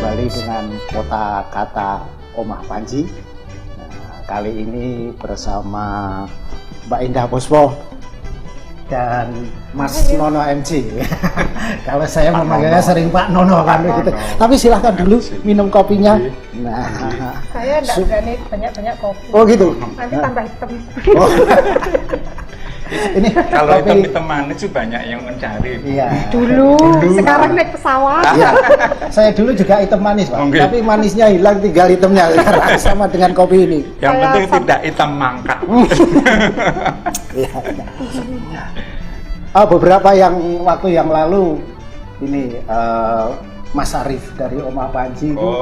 kembali dengan kota kata Omah Panji. Nah, kali ini bersama Mbak Indah Puspo dan Mas Nono MC. Kalau saya memanggilnya sering Pak Nono kan gitu. Tapi silahkan dulu minum kopinya. Nah, saya enggak berani banyak-banyak kopi. Oh gitu. Nanti tambah hitam. Oh. Ini kalau kopi hitam manis sih banyak yang mencari. Iya. Dulu. Sekarang naik pesawat. Iya. Saya dulu juga hitam manis, Pak. Okay. Tapi manisnya hilang, tinggal hitamnya sekarang sama dengan kopi ini. Yang Saya penting tidak hitam mangka. Iya. Beberapa waktu yang lalu ini Mas Arif dari Omah Panji itu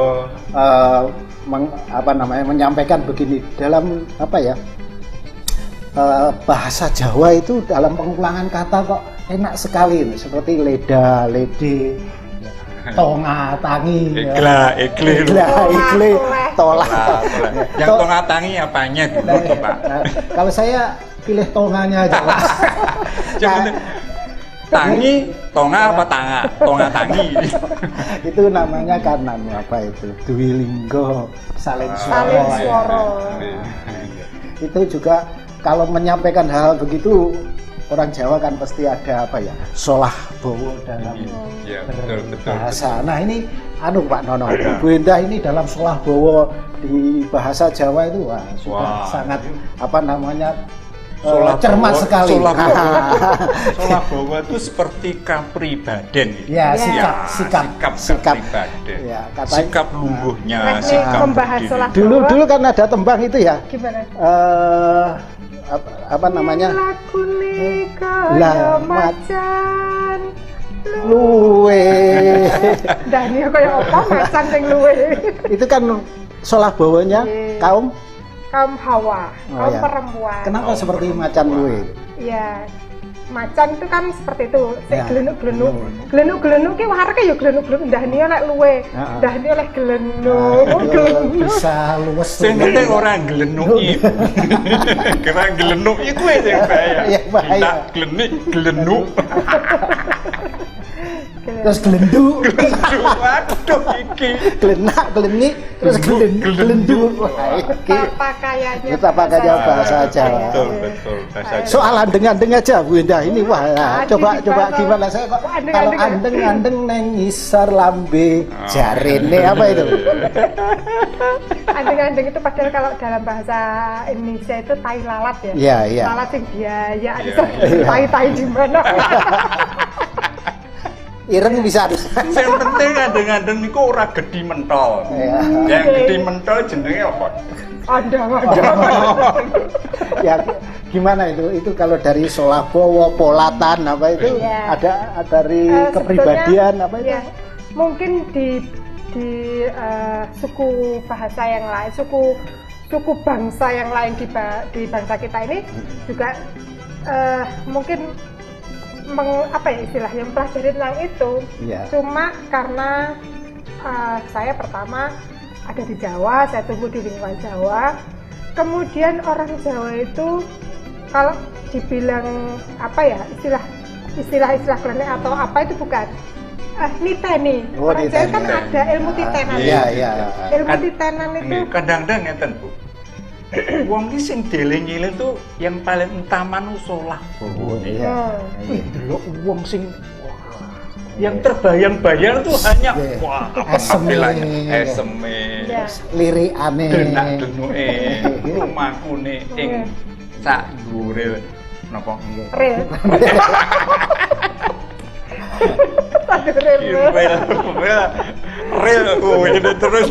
menyampaikan begini dalam bahasa Jawa itu dalam pengulangan kata kok enak sekali seperti leda, lede, tonga, tangi, Ikle, tolak. Yang tonga tangi apanya dulu, Pak? Kalau saya pilih tonganya aja, Pak. Yang penting tangi, tonga apa tanga? Tonga tangi. Itu namanya kanan itu? Dwi linggo, salin swara. Itu juga kalau menyampaikan hal begitu orang Jawa kan pasti ada solah bowo dalam berbahasa. Nah ini Pak Nono, Bu Indah ini dalam solah bowo di bahasa Jawa itu sudah sangat cermat sekali. Solah bowo itu seperti kapribaden. Ya, sikap kapribaden. Ya, sikap lungguhnya, sikap membahas solah bowo. Dulu kan ada tembang itu ya. Gimana? Lakune kaya macan luwe. Dani kaya apa macan sing luwe. Itu kan solah bowonya kaum Hawa, kaum perempuan. Kenapa seperti macan luwe? Iya. Macan itu kan seperti itu, gelenuk-gelenuk. Ya. Gelenuk-gelenuk ki wareke ya gelenuk-gelenuk, ndahne oleh luwe. Ndahne oleh gelenuk. Bisa luwes. Sing penting ora glenuki. Kira glenuki kuwi sing bahaya. Iya, bahaya. Kita glenuk. Terus gelendu. Waduh iki. Gelenak, gelenik, terus gelendu. Betapa kayanya. Betapa kaya bahasa Jawa. Betul bahasa Jawa. Soal andeng-andeng aja Bu Indah ini coba gimana saya kok kalau andeng-andeng neng ngisor lambe jarene apa itu? Andeng-andeng itu padahal kalau dalam bahasa Indonesia itu tai lalat ya. Iya. Lalat sing biaya tai di mana? Ireng bisa. Yang penting andeng-andeng niku ora gedhi mentol. Yang gedhi mentol jenenge apa? Andang. Ya gimana itu? Itu kalau dari solah bowo, polatan itu ada dari kepribadian apa itu? Ya, mungkin di suku bahasa yang lain, suku bangsa yang lain di bangsa kita ini juga mungkin istilahnya mempelajari tentang itu. Cuma karena saya pertama ada di Jawa, saya tumbuh di lingkungan Jawa. Kemudian orang Jawa itu kalau dibilang istilah klenik atau apa itu bukan niteni. Orang Jawa kan ada ilmu titenan. Iya. Ilmu titenan itu kadang-kadang ngeten, Bu. Wong ki sing dieling-eling tuh yang paling utama nu solah bowo. Delok wong sing yang terbayang-bayang tuh hanya eseme, lirikane, denak-denuke, lumakune ing sak dhuwure napa? Ril. Ril kuwi terus.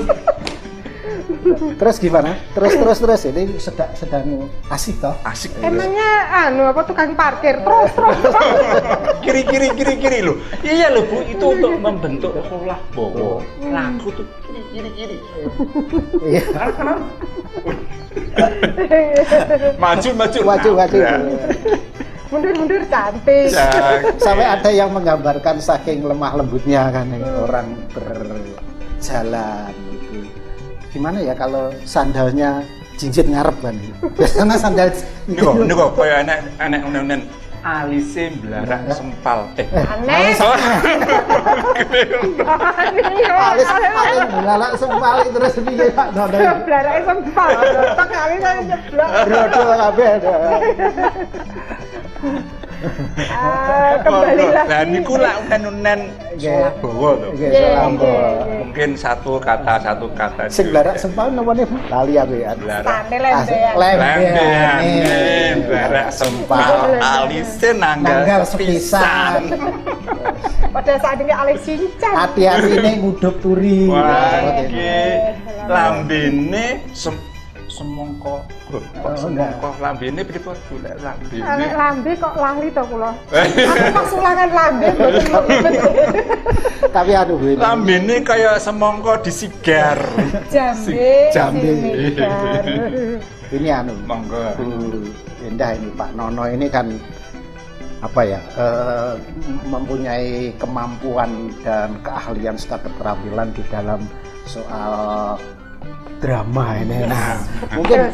Terus gimana? Terus ini sedang asik toh? Asik. Emangnya tukang parkir terus. Kiri lho. Iya lho Bu, itu untuk membentuk solah bowo. Lagu tuh kiri. Iya. Maju. Mundur cantik. Sampai ada yang menggambarkan saking lemah lembutnya kan orang berjalan gitu. Gimana ya kalau sandalnya jinjit ngarep kan? Biasanya sandal niku kaya anak unen alise blarak sempal. Aneh. Alis belalak sempal terus piye Pak Nono? Blarake sempal. Tak kali saya nyeblok. Brodol kabeh. Kembali lagi. Lah niku lak unen-unen salah bawa to. Nggih, salah bawa. Mungkin satu kata. Sing blarak sempal namanya lali aku ya. Stane lembean. Lembean, blarak sempal, alise nanggal sepisan. Pada saat ini alis cincang. Hati-hati ini nguduk turi. Wah, iki lambene semongko. Semongko lambene pripun golek lambene? Nek lambe kok lali to kula. Aku pas ulangan lambe mboten. Tapi aduh ini. Lambene kaya semongko disigar. Jambe. Jambe. Sinigar. Ini anu. Monggo. Indah ini Pak Nono ini kan apa ya mempunyai kemampuan dan keahlian serta keterampilan di dalam soal drama ini. Nah, mungkin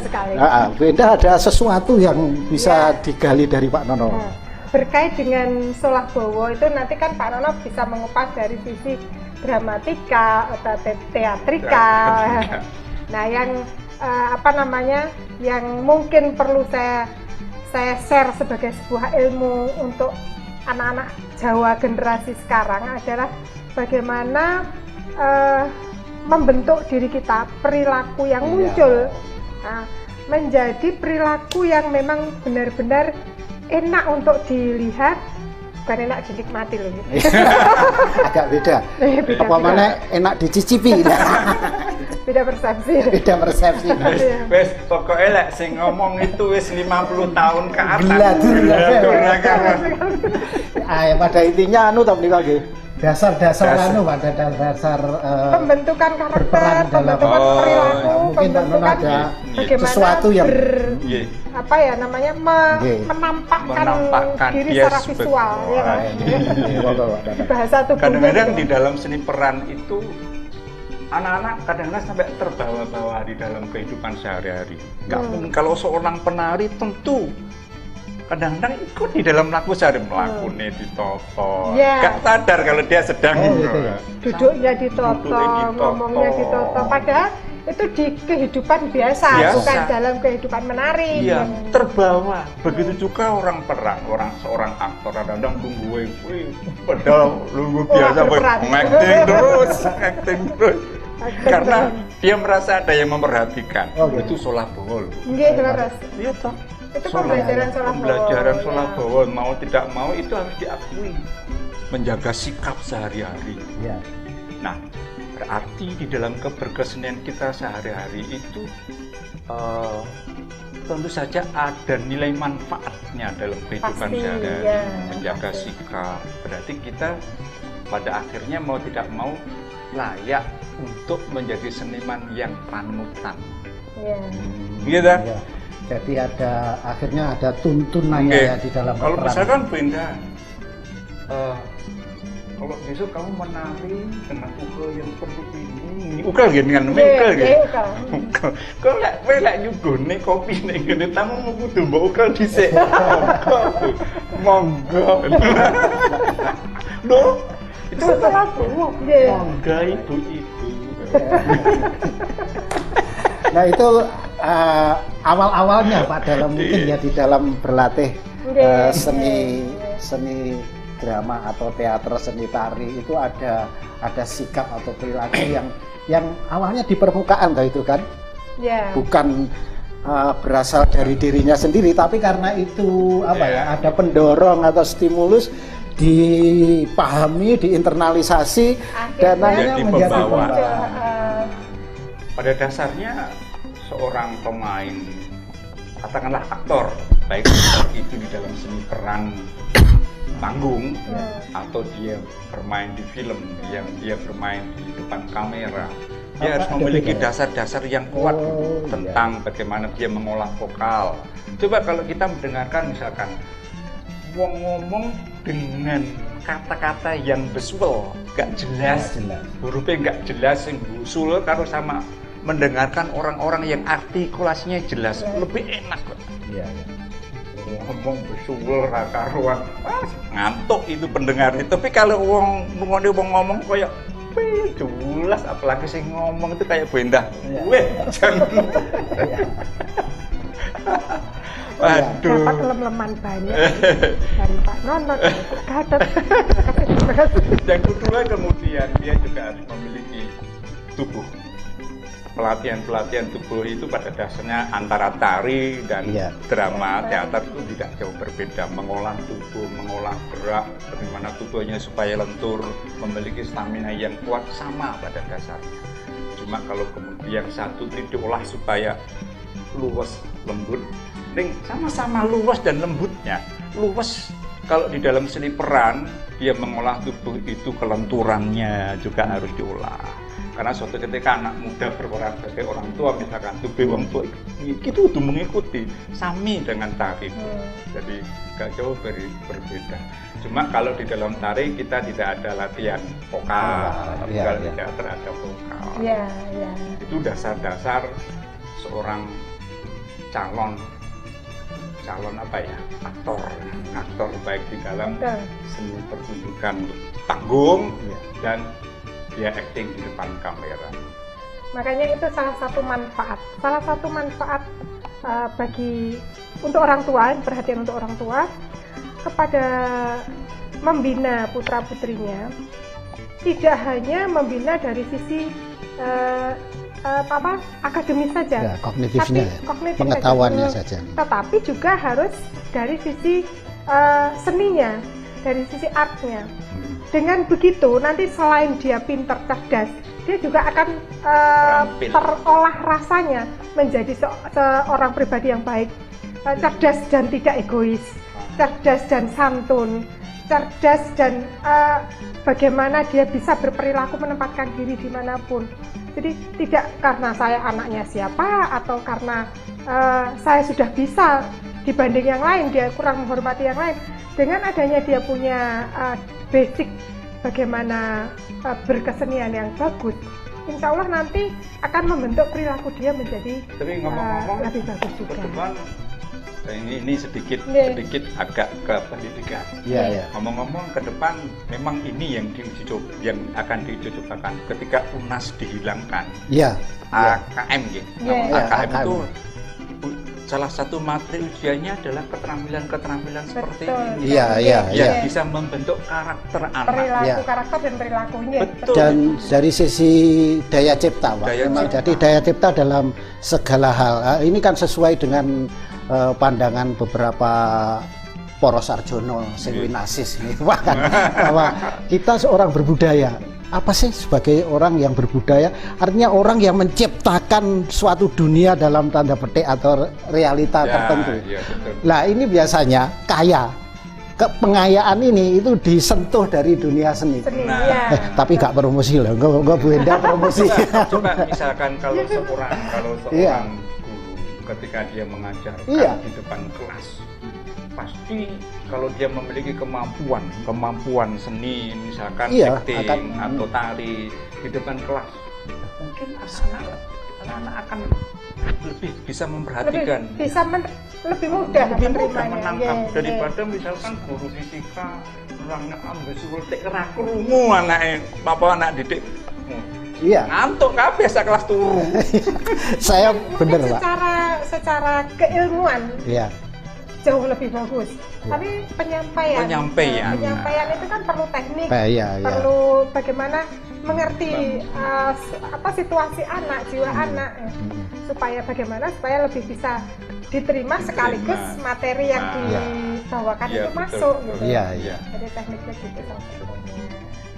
beda ada sesuatu yang bisa digali dari Pak Nono. Berkait dengan Solah Bowo itu nanti kan Pak Nono bisa mengupas dari sisi dramatika atau teatrikal. Nah, yang yang mungkin perlu saya share sebagai sebuah ilmu untuk anak-anak Jawa generasi sekarang adalah bagaimana membentuk diri kita, perilaku yang muncul menjadi perilaku yang memang benar-benar enak untuk dilihat, bukan enak dinikmati loh. Agak beda. Apa mana enak dicicipi. Beda persepsi. Beda persepsi. Wes pokoknya lek sing ngomong itu wis 50 tahun ke atas. Pada intinya anu to menika nggih. Dasar anu pada dasar pembentukan karakter, berperan dalam perilaku, mungkin pembentukan sesuatu yang menampakkan diri secara visual ya kan. Bahasa tubuhnya. Kadang-kadang di dalam seni peran itu anak-anak kadang-kadang sampai terbawa-bawa di dalam kehidupan sehari-hari. Nggak mungkin kalau seorang penari tentu kadang-kadang ikut di dalam laku sehari melakukannya ditoto. Nggak sadar kalau dia sedang duduknya ditoto, ngomongnya ditoto. Padahal itu di kehidupan biasa, bukan dalam kehidupan menari. Iya, terbawa. Begitu juga orang peran, seorang aktor kadang-kadang nunggu padahal nunggu biasa acting terus. Karena dia merasa ada yang memperhatikan. Itu Solah Bowo. Nggih, leres. Iya toh. Itu pembelajaran Solah Bowo, mau tidak mau itu harus diakui. Menjaga sikap sehari-hari. Ya. Nah, berarti di dalam keberkesenian kita sehari-hari itu tentu saja ada nilai manfaatnya dalam kehidupan sehari-hari. Menjaga sikap. Berarti kita pada akhirnya mau tidak mau layak untuk menjadi seniman yang panutan. Gitu. Ya. Jadi akhirnya ada tuntunannya ya di dalam kalau peran. misalkan benda kalau besok kamu menari dengan ukel yang seperti ini, ukel gini kan, ukel gini. Kau lek nyugone kopi nih gini, tamu mau kudu mbak ukel dhisik. Monggo. Loh, itu Solah Bowo. Monggo ibu. Nah itu awal-awalnya Pak dalam mungkin ya di dalam berlatih seni drama atau teater, seni tari itu ada sikap atau perilaku yang awalnya di permukaan itu kan, bukan berasal dari dirinya sendiri, tapi karena itu ada pendorong atau stimulus dipahami, diinternalisasi, dan akhirnya menjadi pembawa. Pada dasarnya seorang pemain, katakanlah aktor, baik itu di dalam seni peran panggung atau dia bermain di film, yang dia bermain di depan kamera, dia harus memiliki dasar-dasar yang kuat tentang bagaimana dia mengolah vokal. Coba kalau kita mendengarkan misalkan wong ngomong dengan kata-kata yang besuel, gak jelas, hurufnya gak jelas, yang busul, kalau sama mendengarkan orang-orang yang artikulasinya jelas, lebih enak. ngomong besuwel ra karuan. Ngantuk itu pendengar itu. Tapi kalau wong ngomong kayak jelas, apalagi sing ngomong itu kayak bendah. Weh, jangan. Waduh. Dapat lem-leman banyak dari Pak Nono, Pak Gatot. Yang kedua kemudian dia juga harus memiliki tubuh. Pelatihan tubuh itu pada dasarnya antara tari dan drama teater itu tidak jauh berbeda. Mengolah tubuh, mengolah gerak, bagaimana tubuhnya supaya lentur, memiliki stamina yang kuat sama pada dasarnya. Cuma kalau kemudian satu diolah supaya luwes, lembut, sama-sama luwes dan lembutnya. Luwes kalau di dalam seni peran dia mengolah tubuh itu kelenturannya juga harus diolah. Karena suatu ketika anak muda berperan sebagai orang tua, misalkan tubuh orang tua itu udah mengikuti sami dengan tari. Jadi gak jauh berbeda. Cuma kalau di dalam tari kita tidak ada latihan vokal, kalau di teater ada vokal. Itu dasar-dasar seorang calon aktor baik di dalam seni pertunjukan panggung dan dia acting di depan kamera. Makanya itu salah satu manfaat bagi untuk orang tua, perhatian untuk orang tua kepada membina putra putrinya, tidak hanya membina dari sisi akademis saja, kognitifnya, pengetahuannya saja, tetapi juga harus dari sisi seninya, dari sisi artnya. Dengan begitu nanti selain dia pinter, cerdas, dia juga akan terolah rasanya menjadi seorang pribadi yang baik, cerdas dan tidak egois, cerdas dan santun, cerdas dan bagaimana dia bisa berperilaku menempatkan diri dimanapun. Jadi tidak karena saya anaknya siapa atau karena saya sudah bisa dibanding yang lain, dia kurang menghormati yang lain. Dengan adanya dia punya basic bagaimana berkesenian yang bagus, insya Allah nanti akan membentuk perilaku dia menjadi lebih bagus juga. Ini sedikit agak ke pendidikan. Ngomong-ngomong ke depan, memang ini yang akan diuji cobakan ketika UNAS dihilangkan. AKM gitu. AKM itu salah satu materi ujiannya adalah keterampilan seperti ini. Yang bisa membentuk karakter anak. Karakter dan perilakunya. Betul. Dan dari sisi daya cipta, Pak. Jadi daya cipta dalam segala hal. Ini kan sesuai dengan pandangan beberapa Poros Arjono, Sewinasis ini, bahwa kita seorang berbudaya. Apa sih sebagai orang yang berbudaya? Artinya orang yang menciptakan suatu dunia dalam tanda petik atau realita tertentu. Nah ini biasanya pengayaan ini itu disentuh dari dunia seni. Tapi gak promosi loh, gak Bu Endah promosi. Coba misalkan kalau seorang guru ketika dia mengajarkan di depan kelas, pasti kalau dia memiliki kemampuan seni, misalkan acting atau tari di depan kelas, mungkin anak-anak akan lebih bisa memperhatikan, lebih mudah menangkap daripada misalkan guru fisika orangnya ambil tek ra krungu anak didik. Ngantuk kabeh sak kelas turu. Saya bener, Pak. Secara keilmuan jauh lebih bagus. Tapi penyampaian itu kan perlu teknik, perlu bagaimana mengerti situasi anak, jiwa anak, supaya lebih bisa diterima sekaligus materi yang dibawakan itu masuk. Jadi tekniknya gitu.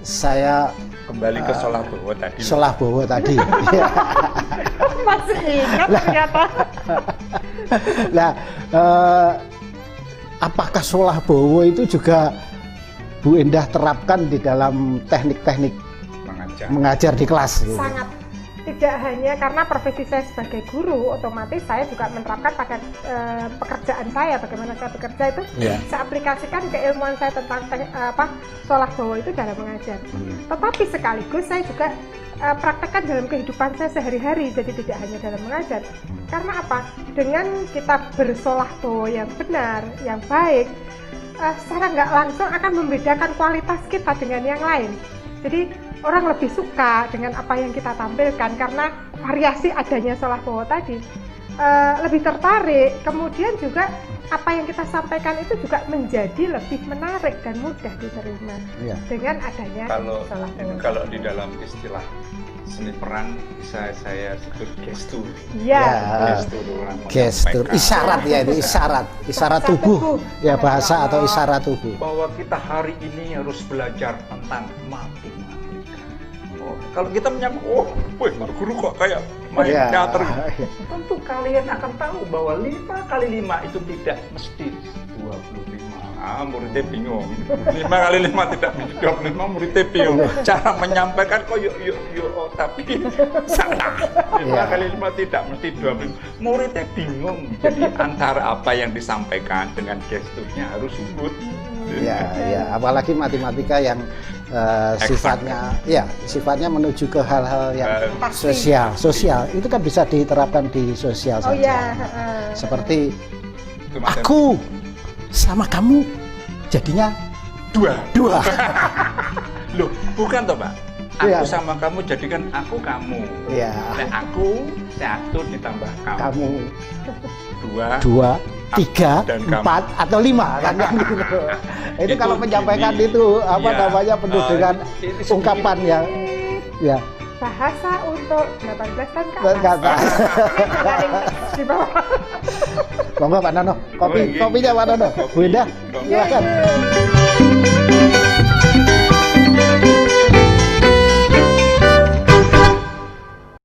Saya kembali ke Solahbowo tadi. Masih ingat ternyata. Nah, apakah Solahbowo itu juga Bu Endah terapkan di dalam teknik-teknik mengajar di kelas? Sangat. tidak hanya karena profesi saya sebagai guru, otomatis saya juga menerapkan pada pekerjaan saya, bagaimana saya bekerja itu saya aplikasikan keilmuan saya tentang sholah bawa itu dalam mengajar. Tetapi sekaligus saya juga praktekkan dalam kehidupan saya sehari-hari, jadi tidak hanya dalam mengajar. Karena apa? Dengan kita bersolah bawa yang benar, yang baik, secara nggak langsung akan membedakan kualitas kita dengan yang lain. Jadi orang lebih suka dengan apa yang kita tampilkan karena variasi adanya sholah bawa tadi, lebih tertarik. Kemudian juga apa yang kita sampaikan itu juga menjadi lebih menarik dan mudah diterima dengan adanya sholah bawa. Kalau di dalam istilah seni peran bisa saya sebut gestur. Gestur, isyarat ya, itu isyarat tubuh, ya bahasa atau isyarat tubuh. Bahwa kita hari ini harus belajar tentang matematika. Kalau kita menyangka, guru kok kayak main teater. Tentu kalian akan tahu bahwa 5 kali 5 itu tidak mesti 25. Muridnya bingung. 5 kali 5 tidak mesti 25, muridnya bingung. Cara menyampaikan kok yuk, tapi salah. 5 kali 5 tidak mesti 25. Muridnya bingung. Jadi antara apa yang disampaikan dengan gesturnya harus subut. Ya, apalagi matematika yang sifatnya menuju ke hal-hal yang sosial itu kan bisa diterapkan di sosial saja. Seperti aku sama kamu jadinya dua. Loh, bukan toh, Pak? Aku sama kamu jadikan aku kamu. Aku 1 ditambah kamu. 2 3, 4 atau 5 kan gitu. Itu kalau menyampaikan itu namanya penuh dengan ungkapan yang bahasa untuk 18 tahun ke atas. Di bawah. Monggo Pak Nono, kopinya Pak Nono. Bu Indah, silakan.